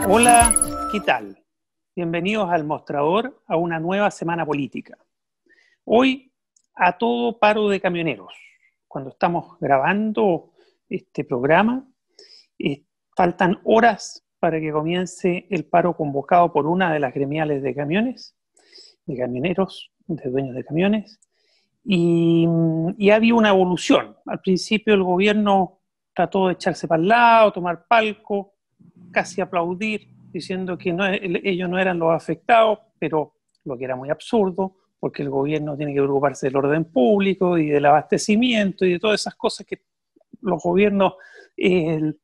Hola, ¿qué tal? Bienvenidos al Mostrador, a una nueva semana política. Hoy, a todo paro de camioneros. Cuando estamos grabando este programa, faltan horas para que comience el paro convocado por una de las gremiales de camiones, de camioneros, de dueños de camiones, y ha habido una evolución. Al principio el gobierno trató de echarse para el lado, tomar palco, casi aplaudir, diciendo que ellos no eran los afectados, pero lo que era muy absurdo, porque el gobierno tiene que preocuparse del orden público y del abastecimiento y de todas esas cosas que los gobiernos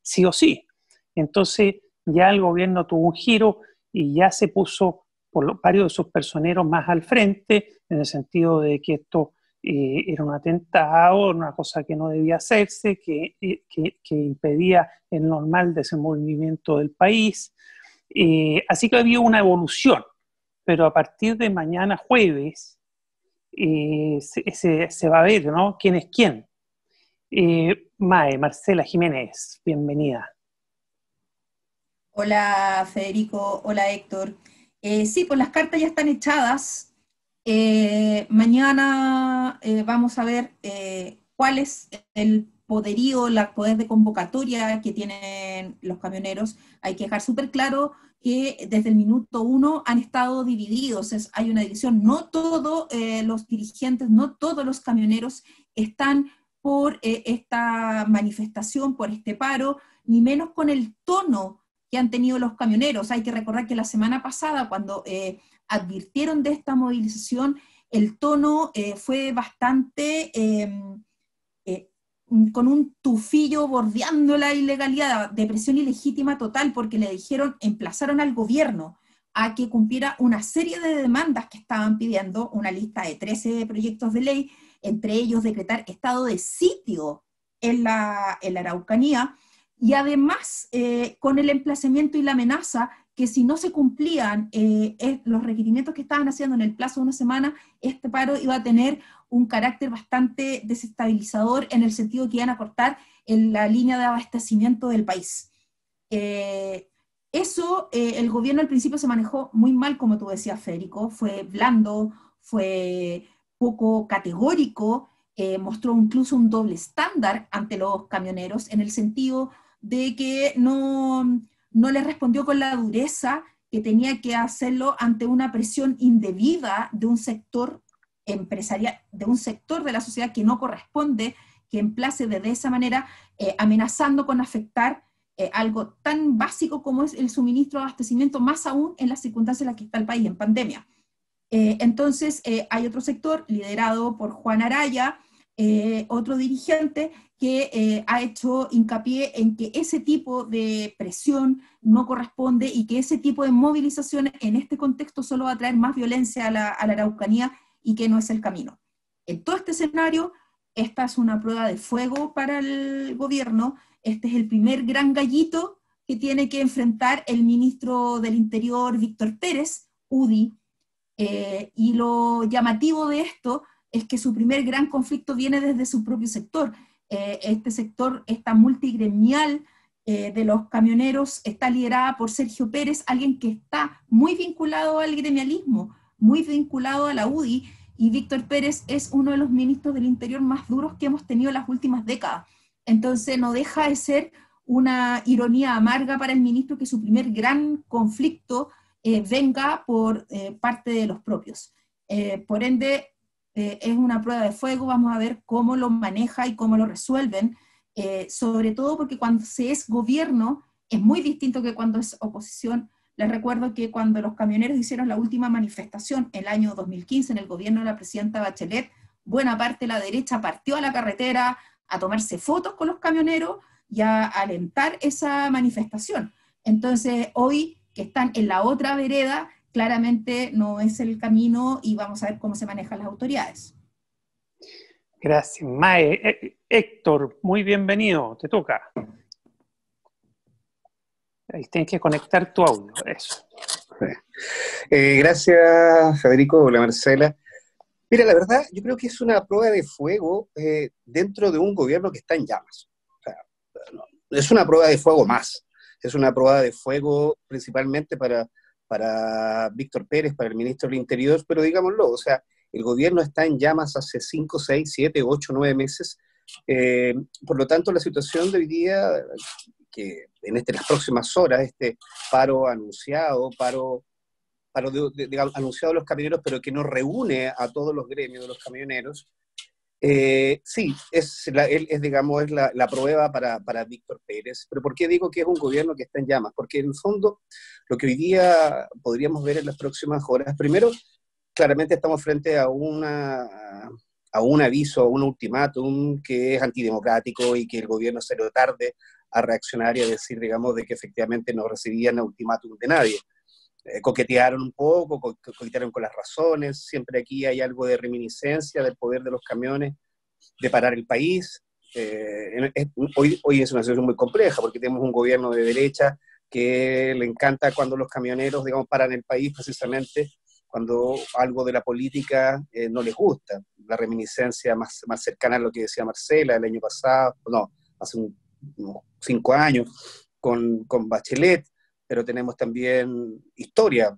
sí o sí. Entonces ya el gobierno tuvo un giro y ya se puso por varios de sus personeros más al frente, en el sentido de que esto era un atentado, una cosa que no debía hacerse, que impedía el normal desenvolvimiento del país. Así que había una evolución, pero a partir de mañana jueves se va a ver, ¿no? ¿Quién es quién? Marcela Jiménez, bienvenida. Hola Federico, hola Héctor. Sí, pues las cartas ya están echadas. Mañana vamos a ver cuál es el poderío, la poder de convocatoria que tienen los camioneros. Hay que dejar súper claro que desde el minuto uno han estado divididos, hay una división. No todos los dirigentes, no todos los camioneros están por esta manifestación, por este paro, ni menos con el tono que han tenido los camioneros. Hay que recordar que la semana pasada, cuando advirtieron de esta movilización, el tono fue bastante eh, con un tufillo bordeando la ilegalidad, de presión ilegítima total, porque le dijeron, emplazaron al gobierno a que cumpliera una serie de demandas que estaban pidiendo, una lista de 13 proyectos de ley, entre ellos decretar estado de sitio en la Araucanía, y además con el emplazamiento y la amenaza que si no se cumplían los requerimientos que estaban haciendo en el plazo de una semana, este paro iba a tener un carácter bastante desestabilizador en el sentido que iban a cortar en la línea de abastecimiento del país. El gobierno al principio se manejó muy mal, como tú decías, Federico, fue blando, fue poco categórico, mostró incluso un doble estándar ante los camioneros en el sentido de que no les respondió con la dureza que tenía que hacerlo ante una presión indebida de un sector empresarial, de un sector de la sociedad que no corresponde, que emplace de esa manera, amenazando con afectar algo tan básico como es el suministro de abastecimiento, más aún en las circunstancias en las que está el país en pandemia. Entonces, hay otro sector liderado por Juan Araya, otro dirigente que ha hecho hincapié en que ese tipo de presión no corresponde y que ese tipo de movilizaciones en este contexto solo va a traer más violencia a la Araucanía y que no es el camino. En todo este escenario, esta es una prueba de fuego para el gobierno, este es el primer gran gallito que tiene que enfrentar el ministro del Interior, Víctor Pérez, UDI, y lo llamativo de esto es que su primer gran conflicto viene desde su propio sector. Este sector, esta multigremial de los camioneros, está liderada por Sergio Pérez, alguien que está muy vinculado al gremialismo, muy vinculado a la UDI, y Víctor Pérez es uno de los ministros del Interior más duros que hemos tenido en las últimas décadas. Entonces no deja de ser una ironía amarga para el ministro que su primer gran conflicto venga por parte de los propios. Por ende, es una prueba de fuego, vamos a ver cómo lo maneja y cómo lo resuelven, sobre todo porque cuando se es gobierno es muy distinto que cuando es oposición. Les recuerdo que cuando los camioneros hicieron la última manifestación el año 2015 en el gobierno de la presidenta Bachelet, buena parte de la derecha partió a la carretera a tomarse fotos con los camioneros y a alentar esa manifestación. Entonces, hoy que están en la otra vereda, claramente no es el camino y vamos a ver cómo se manejan las autoridades. Gracias, Héctor, muy bienvenido, te toca. Ahí tienes que conectar tu audio, eso. Gracias, Federico. Hola, Marcela. Mira, la verdad, yo creo que es una prueba de fuego dentro de un gobierno que está en llamas. O sea, no, es una prueba de fuego más. Es una prueba de fuego principalmente para Víctor Pérez, para el ministro del Interior, pero digámoslo, o sea, el gobierno está en llamas hace 5, 6, 7, 8, 9 meses. Por lo tanto, la situación de hoy día, que en las próximas horas, este paro anunciado, anunciado a los camioneros, pero que no reúne a todos los gremios de los camioneros, sí, digamos, es la prueba para Víctor Pérez. Pero ¿por qué digo que es un gobierno que está en llamas? Porque en el fondo, lo que hoy día podríamos ver en las próximas horas, primero, claramente estamos frente a un aviso, a un ultimátum que es antidemocrático y que el gobierno se lo tarde a reaccionar y a decir, digamos, de que efectivamente no recibían ultimátum de nadie. Coquetearon un poco, coquetearon con las razones, siempre aquí hay algo de reminiscencia del poder de los camiones, de parar el país. Hoy es una situación muy compleja porque tenemos un gobierno de derecha que le encanta cuando los camioneros, digamos, paran el país precisamente cuando algo de la política no les gusta. La reminiscencia más cercana a lo que decía Marcela el año pasado, no, hace unos 5 años, con Bachelet, pero tenemos también historia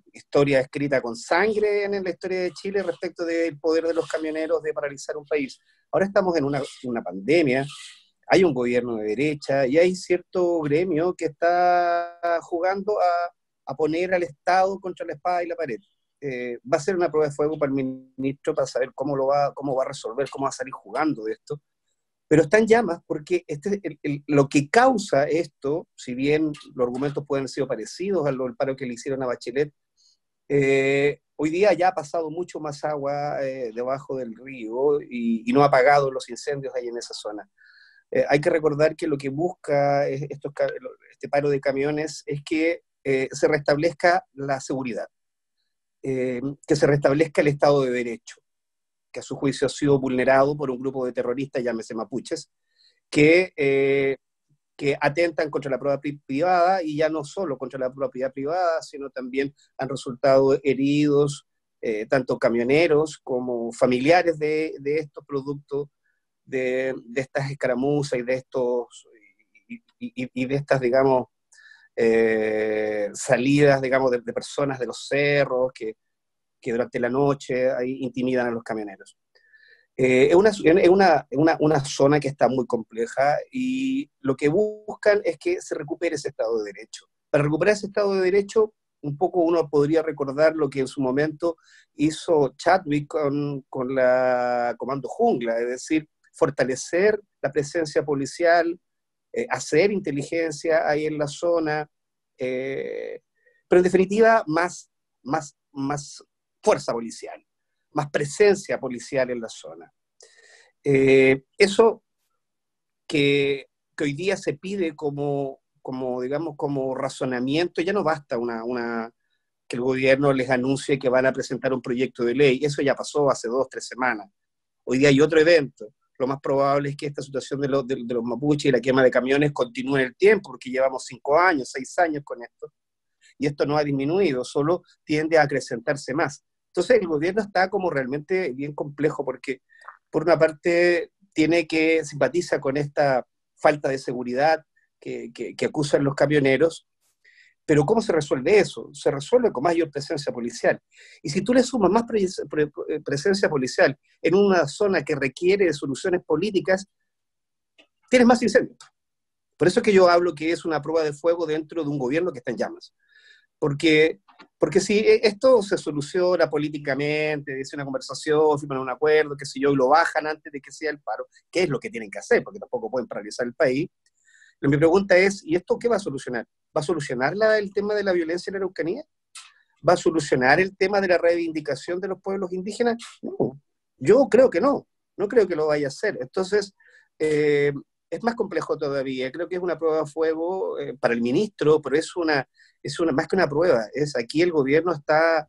escrita con sangre en la historia de Chile respecto del poder de los camioneros de paralizar un país. Ahora estamos en una pandemia, hay un gobierno de derecha y hay cierto gremio que está jugando a poner al Estado contra la espada y la pared. Va a ser una prueba de fuego para el ministro para saber cómo va a resolver, cómo va a salir jugando de esto. Pero está en llamas porque lo que causa esto, si bien los argumentos pueden haber sido parecidos al paro que le hicieron a Bachelet, hoy día ya ha pasado mucho más agua debajo del río y no ha apagado los incendios ahí en esa zona. Hay que recordar que lo que busca este paro de camiones es que se restablezca la seguridad, que se restablezca el Estado de Derecho, que a su juicio ha sido vulnerado por un grupo de terroristas, llámese mapuches, que atentan contra la propiedad privada, y ya no solo contra la propiedad privada, sino también han resultado heridos tanto camioneros como familiares de estos productos, de estas escaramuzas y de estas, digamos, salidas, digamos, de personas de los cerros que durante la noche ahí intimidan a los camioneros. Es una zona que está muy compleja y lo que buscan es que se recupere ese Estado de Derecho. Para recuperar ese Estado de Derecho, un poco uno podría recordar lo que en su momento hizo Chadwick con la Comando Jungla, es decir, fortalecer la presencia policial, hacer inteligencia ahí en la zona, pero en definitiva más fuerza policial, más presencia policial en la zona. Eso que hoy día se pide digamos, como razonamiento, ya no basta que el gobierno les anuncie que van a presentar un proyecto de ley. Eso ya pasó hace 2, 3 semanas. Hoy día hay otro evento. Lo más probable es que esta situación de los mapuches y la quema de camiones continúe en el tiempo, porque llevamos 5 años, 6 años con esto, y esto no ha disminuido, solo tiende a acrecentarse más. Entonces el gobierno está como realmente bien complejo, porque por una parte simpatiza con esta falta de seguridad que acusan los camioneros, pero ¿cómo se resuelve eso? Se resuelve con mayor presencia policial. Y si tú le sumas más presencia policial en una zona que requiere de soluciones políticas, tienes más incendios. Por eso es que yo hablo que es una prueba de fuego dentro de un gobierno que está en llamas. Porque si esto se soluciona políticamente, dice una conversación, firman un acuerdo, qué sé yo, y lo bajan antes de que sea el paro, ¿qué es lo que tienen que hacer? Porque tampoco pueden paralizar el país. Mi pregunta es, ¿y esto qué va a solucionar? ¿Va a solucionar el tema de la violencia en la Araucanía? ¿Va a solucionar el tema de la reivindicación de los pueblos indígenas? No, yo creo que no creo que lo vaya a hacer. Entonces, es más complejo todavía. Creo que es una prueba de fuego para el ministro, pero es más que una prueba. Aquí el gobierno está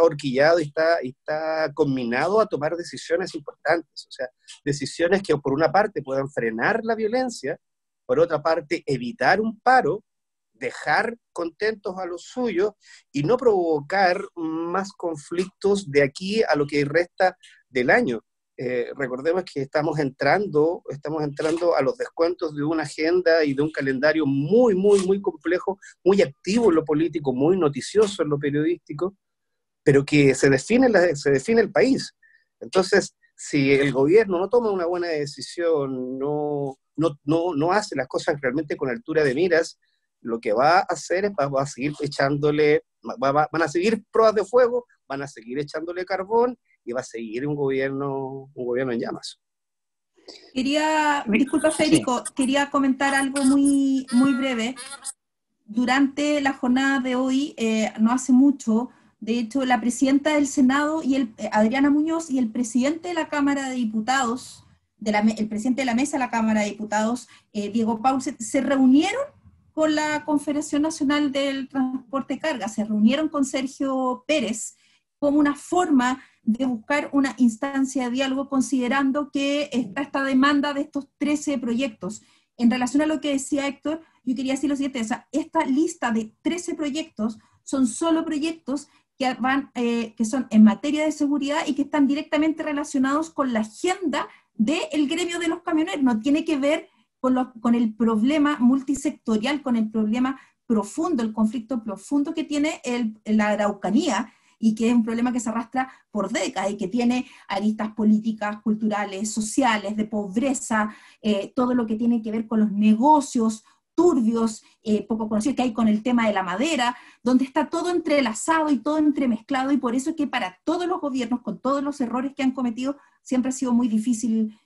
horquillado y está conminado a tomar decisiones importantes. O sea, decisiones que por una parte puedan frenar la violencia, por otra parte evitar un paro, dejar contentos a los suyos y no provocar más conflictos de aquí a lo que resta del año. Recordemos que estamos entrando a los descuentos de una agenda y de un calendario muy, muy, muy complejo, muy activo en lo político, muy noticioso en lo periodístico, pero que se define el país. Entonces, si el gobierno no toma una buena decisión, no hace las cosas realmente con altura de miras, lo que va a hacer es va a seguir echándole, van a seguir pruebas de fuego, van a seguir echándole carbón, y va a seguir un gobierno en llamas. Disculpa Federico, Sí. quería comentar algo muy, muy breve. Durante la jornada de hoy, no hace mucho, de hecho, la presidenta del Senado, Adriana Muñoz, y el presidente de la Cámara de Diputados, el presidente de la mesa de la Cámara de Diputados, Diego Paus, se reunieron con la Confederación Nacional del Transporte de Carga, se reunieron con Sergio Pérez como una forma de buscar una instancia de diálogo, considerando que está esta demanda de estos 13 proyectos. En relación a lo que decía Héctor, yo quería decir lo siguiente: o sea, esta lista de 13 proyectos son solo proyectos que son en materia de seguridad y que están directamente relacionados con la agenda del gremio de los camioneros. No tiene que ver con el problema multisectorial, con el problema profundo, el conflicto profundo que tiene la Araucanía, y que es un problema que se arrastra por décadas y que tiene aristas políticas, culturales, sociales, de pobreza, todo lo que tiene que ver con los negocios turbios, poco conocidos que hay con el tema de la madera, donde está todo entrelazado y todo entremezclado, y por eso es que para todos los gobiernos, con todos los errores que han cometido, siempre ha sido muy difícil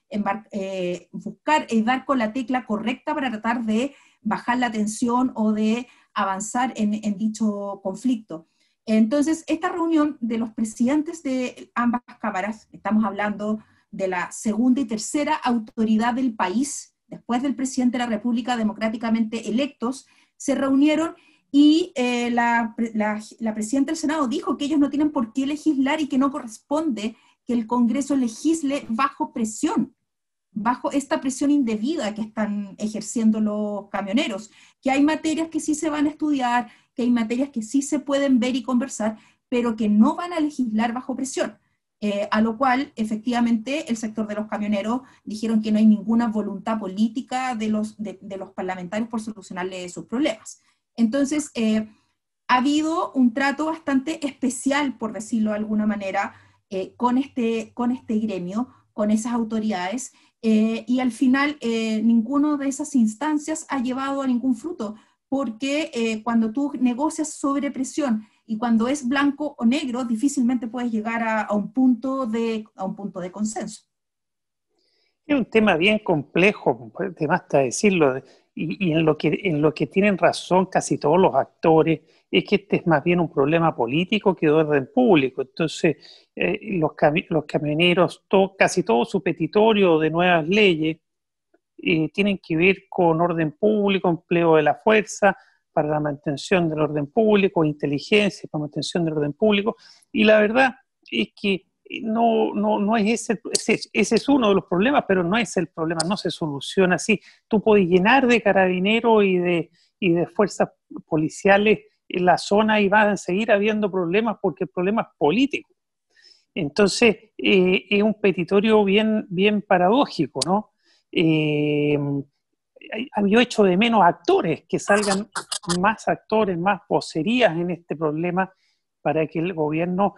buscar y dar con la tecla correcta para tratar de bajar la tensión o de avanzar en dicho conflicto. Entonces, esta reunión de los presidentes de ambas cámaras, estamos hablando de la segunda y tercera autoridad del país, después del presidente de la República democráticamente electos, se reunieron y la presidenta del Senado dijo que ellos no tienen por qué legislar y que no corresponde que el Congreso legisle bajo presión, bajo esta presión indebida que están ejerciendo los camioneros, que hay materias que sí se van a estudiar, que hay materias que sí se pueden ver y conversar, pero que no van a legislar bajo presión. A lo cual, efectivamente, el sector de los camioneros dijeron que no hay ninguna voluntad política de los parlamentarios por solucionarle sus problemas. Entonces, ha habido un trato bastante especial, por decirlo de alguna manera, con este gremio, con esas autoridades, y al final ninguna de esas instancias ha llevado a ningún fruto, porque cuando tú negocias sobre presión y cuando es blanco o negro, difícilmente puedes llegar a un punto de consenso. Es un tema bien complejo, te basta decirlo, y en lo que tienen razón casi todos los actores es que este es más bien un problema político que de orden público. Entonces, los camioneros, casi todo su petitorio de nuevas leyes tienen que ver con orden público, empleo de la fuerza para la mantención del orden público, inteligencia para la mantención del orden público, y la verdad es que no es ese es uno de los problemas, pero no es el problema, no se soluciona así. Tú puedes llenar de carabineros y de fuerzas policiales en la zona y van a seguir habiendo problemas porque el problema es político. Entonces, es un petitorio bien, bien paradójico, ¿no? Yo echo de menos actores, que salgan más actores, más vocerías en este problema para que el gobierno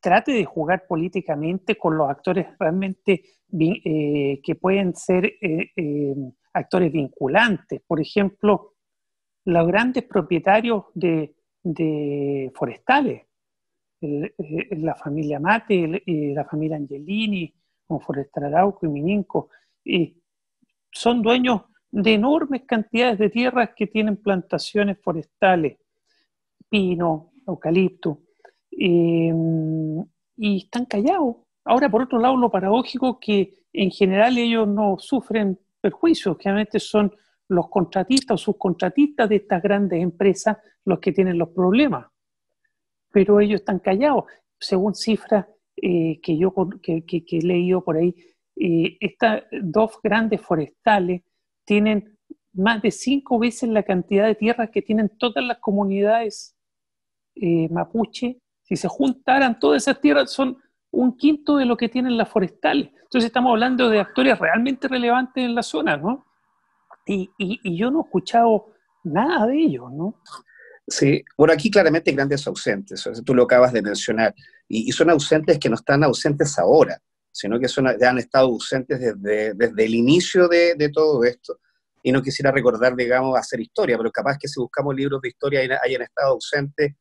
trate de jugar políticamente con los actores realmente que pueden ser actores vinculantes. Por ejemplo, los grandes propietarios de forestales, la familia Mate, la familia Angelini, como Forestal Arauco y Mininco, son dueños de enormes cantidades de tierras que tienen plantaciones forestales, pino, eucalipto, y están callados. Ahora, por otro lado, lo paradójico que en general ellos no sufren perjuicios, generalmente son los contratistas o subcontratistas de estas grandes empresas los que tienen los problemas, pero ellos están callados. Según cifras que he leído por ahí, estas dos grandes forestales tienen más de 5 veces la cantidad de tierras que tienen todas las comunidades mapuche. Si se juntaran todas esas tierras, son un quinto de lo que tienen las forestales. Entonces estamos hablando de actores realmente relevantes en la zona, ¿no? Y yo no he escuchado nada de ellos, ¿no? Sí, bueno, aquí claramente hay grandes ausentes, o sea, tú lo acabas de mencionar, y son ausentes que no están ausentes ahora, sino que ya han estado ausentes desde el inicio de todo esto, y no quisiera recordar, digamos, hacer historia, pero capaz que si buscamos libros de historia hayan estado ausentes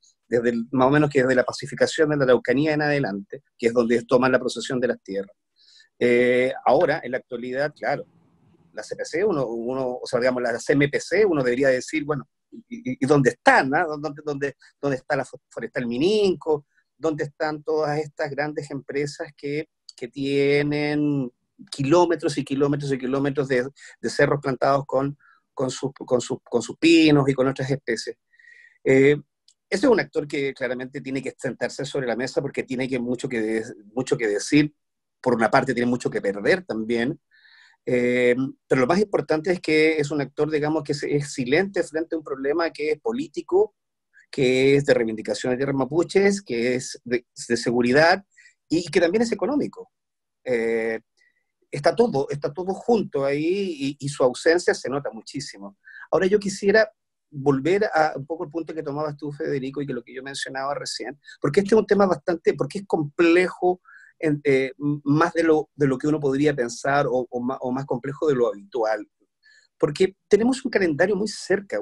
más o menos que desde la pacificación de la Araucanía en adelante, que es donde toman la posesión de las tierras. Ahora, en la actualidad, claro, la CPC, o sea, digamos, la CMPC, uno debería decir, bueno, ¿y dónde están? ¿No? ¿Dónde está la Forestal Mininco? ¿Dónde están todas estas grandes empresas que tienen kilómetros y kilómetros y kilómetros de cerros plantados con sus pinos y con otras especies? Ese es un actor que claramente tiene que sentarse sobre la mesa porque tiene mucho que decir. Por una parte, tiene mucho que perder también. Pero lo más importante es que es un actor, digamos, que es silente frente a un problema que es político, que es de reivindicación de tierras mapuches, que es de seguridad y que también es económico. Eh, está todo junto ahí y su ausencia se nota muchísimo. Ahora yo quisiera volver a un poco el punto que tomabas tú, Federico, y que lo que yo mencionaba recién, porque este es un tema porque es complejo, más de lo que uno podría pensar o más complejo de lo habitual. Porque tenemos un calendario muy cerca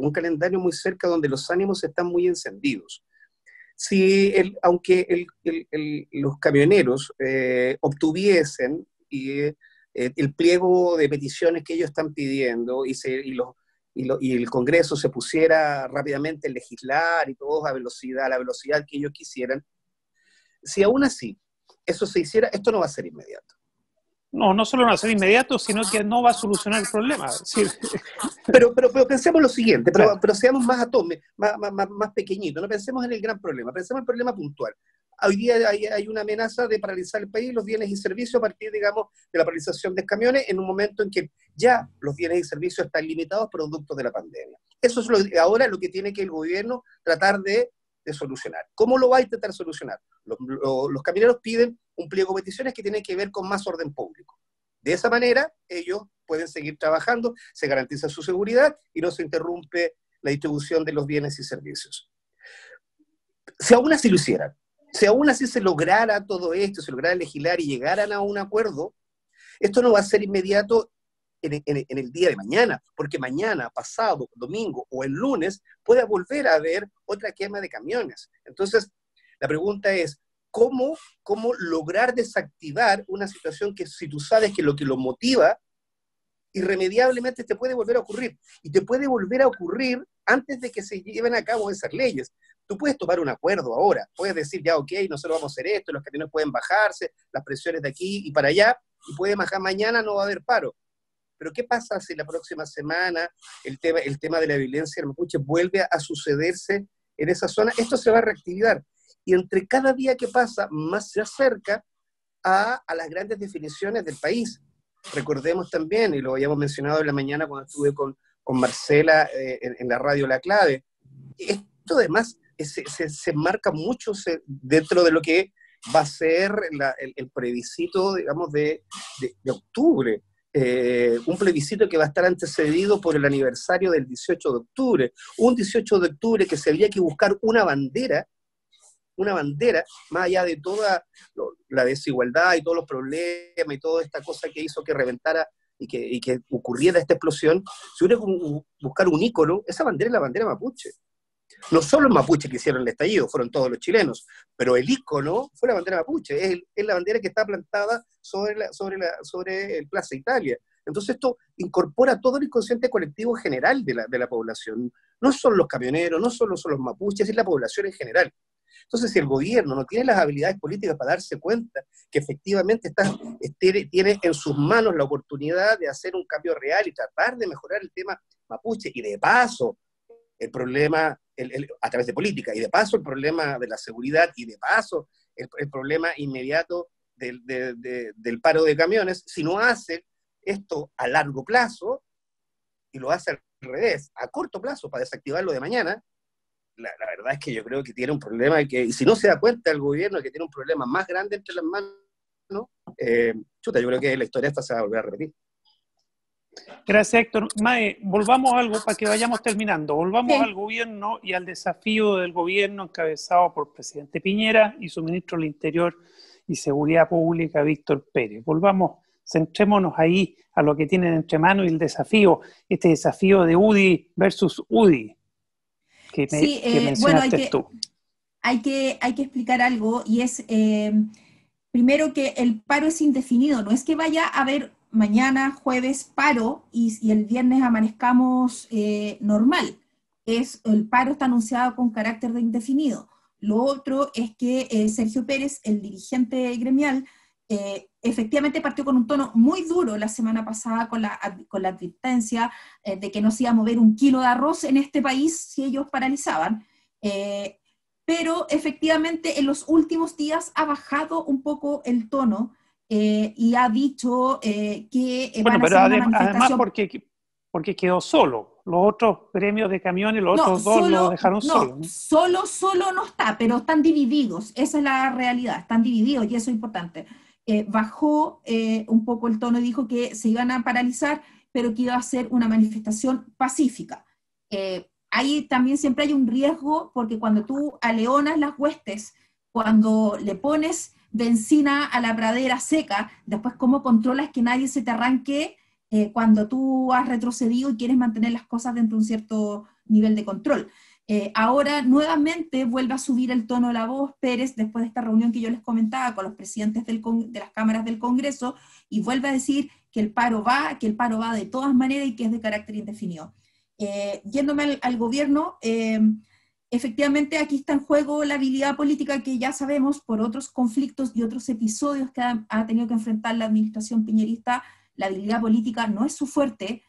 donde los ánimos están muy encendidos. Aunque los camioneros obtuviesen el pliego de peticiones que ellos están pidiendo y el Congreso se pusiera rápidamente a legislar y todos a la velocidad que ellos quisieran, si aún así eso se hiciera, esto no va a ser inmediato. No, no solo no va a ser inmediato, sino que no va a solucionar el problema. Sí. Pero pensemos lo siguiente, Claro. pero seamos más más pequeñitos, no pensemos en el gran problema, pensemos en el problema puntual. Hoy día hay una amenaza de paralizar el país, los bienes y servicios, a partir, digamos, de la paralización de camiones, en un momento en que ya los bienes y servicios están limitados producto de la pandemia. Eso es ahora lo que tiene que el gobierno tratar de solucionar. ¿Cómo lo va a intentar solucionar? Los camioneros piden un pliego de peticiones que tiene que ver con más orden público. De esa manera, ellos pueden seguir trabajando, se garantiza su seguridad y no se interrumpe la distribución de los bienes y servicios. Si aún así lo hicieran, si aún así se lograra todo esto, se lograra legislar y llegaran a un acuerdo, esto no va a ser inmediato en el día de mañana, porque mañana, pasado, domingo o el lunes puede volver a haber otra quema de camiones. Entonces, la pregunta es, ¿cómo lograr desactivar una situación que si tú sabes que lo que lo motiva, irremediablemente te puede volver a ocurrir? Y te puede volver a ocurrir antes de que se lleven a cabo esas leyes. Tú puedes tomar un acuerdo ahora, puedes decir, ya, ok, nosotros vamos a hacer esto, los camiones pueden bajarse, las presiones de aquí y para allá, y puede bajar mañana, no va a haber paro. Pero ¿qué pasa si la próxima semana el tema de la violencia en Mapuche vuelve a sucederse en esa zona? Esto se va a reactivar. Y entre cada día que pasa, más se acerca a las grandes definiciones del país. Recordemos también, y lo habíamos mencionado en la mañana cuando estuve con Marcela en la radio La Clave, esto además se marca mucho dentro de lo que va a ser el plebiscito, digamos, de octubre. Un plebiscito que va a estar antecedido por el aniversario del 18 de octubre. Un 18 de octubre que se había que buscar una bandera, más allá de toda la desigualdad y todos los problemas y toda esta cosa que hizo que reventara y que ocurriera esta explosión, se hubiera que buscar un ícono. Esa bandera es la bandera mapuche. No solo los mapuches que hicieron el estallido, fueron todos los chilenos, pero el ícono fue la bandera mapuche, es la bandera que está plantada sobre el Plaza Italia. Entonces esto incorpora todo el inconsciente colectivo general de la población. No son los camioneros, no solo son los mapuches, es la población en general. Entonces, si el gobierno no tiene las habilidades políticas para darse cuenta que efectivamente tiene en sus manos la oportunidad de hacer un cambio real y tratar de mejorar el tema mapuche, y de paso el problema a través de política, y de paso el problema de la seguridad, y de paso el problema inmediato del paro de camiones, si no hace esto a largo plazo, y lo hace al revés, a corto plazo, para desactivarlo de mañana, la verdad es que yo creo que tiene un problema, y si no se da cuenta el gobierno que tiene un problema más grande entre las manos, ¿no? Chuta, yo creo que la historia esta se va a volver a repetir. Gracias, Héctor. Mae, volvamos a algo para que vayamos terminando. Volvamos Sí. al gobierno y al desafío del gobierno encabezado por el presidente Piñera y su ministro del Interior y Seguridad Pública, Víctor Pérez. Volvamos, centrémonos ahí a lo que tienen entre manos y el desafío, este desafío de UDI versus UDI que mencionaste tú. Hay que explicar algo, y es, primero, que el paro es indefinido. No es que vaya a haber mañana, jueves, paro y el viernes amanezcamos normal. El paro está anunciado con carácter de indefinido. Lo otro es que Sergio Pérez, el dirigente gremial, efectivamente partió con un tono muy duro la semana pasada con la advertencia de que no se iba a mover un kilo de arroz en este país si ellos paralizaban. Pero efectivamente en los últimos días ha bajado un poco el tono y ha dicho que van a hacer una manifestación. Además porque quedó solo. Los otros gremios de camiones, los otros dos lo dejaron solo. Solo no está, pero están divididos. Esa es la realidad, están divididos y eso es importante. Bajó un poco el tono y dijo que se iban a paralizar, pero que iba a ser una manifestación pacífica. Ahí también siempre hay un riesgo, porque cuando tú aleonas las huestes, cuando le pones benzina a la pradera seca, después cómo controlas que nadie se te arranque cuando tú has retrocedido y quieres mantener las cosas dentro de un cierto nivel de control. Ahora nuevamente vuelve a subir el tono de la voz Pérez después de esta reunión que yo les comentaba con los presidentes de las cámaras del Congreso, y vuelve a decir que el paro va de todas maneras y que es de carácter indefinido. Yéndome al gobierno, efectivamente aquí está en juego la habilidad política que ya sabemos por otros conflictos y otros episodios que ha tenido que enfrentar la administración piñerista. La habilidad política no es su fuerte,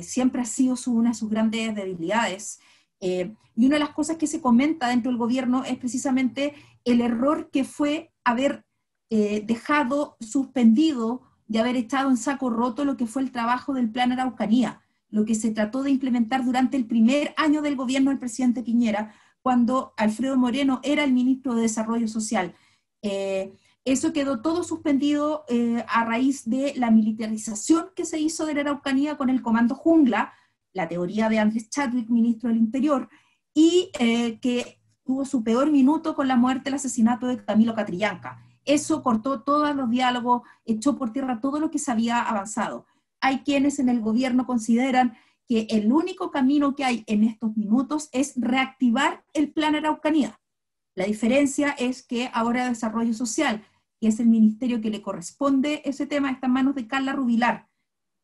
siempre ha sido una de sus grandes debilidades. Y una de las cosas que se comenta dentro del gobierno es precisamente el error que fue haber dejado suspendido y haber echado en saco roto lo que fue el trabajo del Plan Araucanía, lo que se trató de implementar durante el primer año del gobierno del presidente Piñera, cuando Alfredo Moreno era el ministro de Desarrollo Social. Eso quedó todo suspendido a raíz de la militarización que se hizo de la Araucanía con el Comando Jungla, la teoría de Andrés Chadwick, ministro del Interior, y que tuvo su peor minuto con la muerte, el asesinato de Camilo Catrillanca. Eso cortó todos los diálogos, echó por tierra todo lo que se había avanzado. Hay quienes en el gobierno consideran que el único camino que hay en estos minutos es reactivar el Plan Araucanía. La diferencia es que ahora Desarrollo Social, que es el ministerio que le corresponde ese tema, está en manos de Carla Rubilar,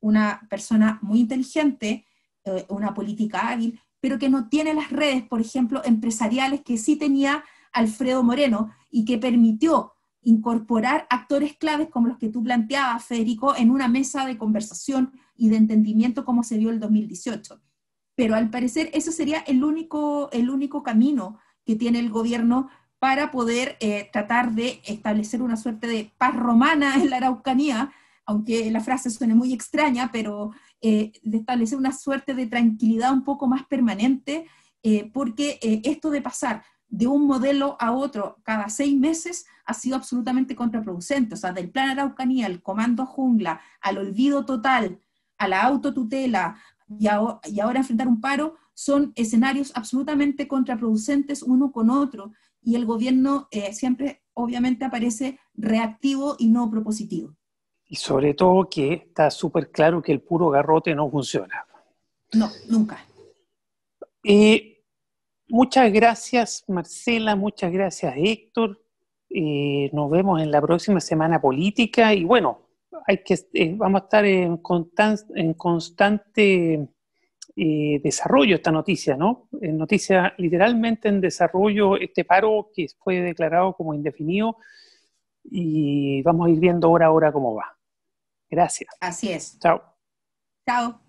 una persona muy inteligente, una política hábil, pero que no tiene las redes, por ejemplo, empresariales que sí tenía Alfredo Moreno y que permitió incorporar actores claves como los que tú planteabas, Federico, en una mesa de conversación y de entendimiento como se dio el 2018. Pero al parecer eso sería el único camino que tiene el gobierno para poder tratar de establecer una suerte de paz romana en la Araucanía, aunque la frase suene muy extraña, pero de establecer una suerte de tranquilidad un poco más permanente, porque esto de pasar de un modelo a otro cada 6 meses ha sido absolutamente contraproducente. O sea, del Plan Araucanía, al Comando Jungla, al olvido total, a la autotutela y ahora enfrentar un paro, son escenarios absolutamente contraproducentes uno con otro, y el gobierno siempre obviamente aparece reactivo y no propositivo. Y sobre todo que está súper claro que el puro garrote no funciona. No, nunca. Muchas gracias, Marcela, muchas gracias, Héctor. Nos vemos en la próxima semana política y bueno, vamos a estar en constante desarrollo esta noticia, ¿no? Noticia literalmente en desarrollo, este paro que fue declarado como indefinido, y vamos a ir viendo hora a hora cómo va. Gracias. Así es. Chao. Chao.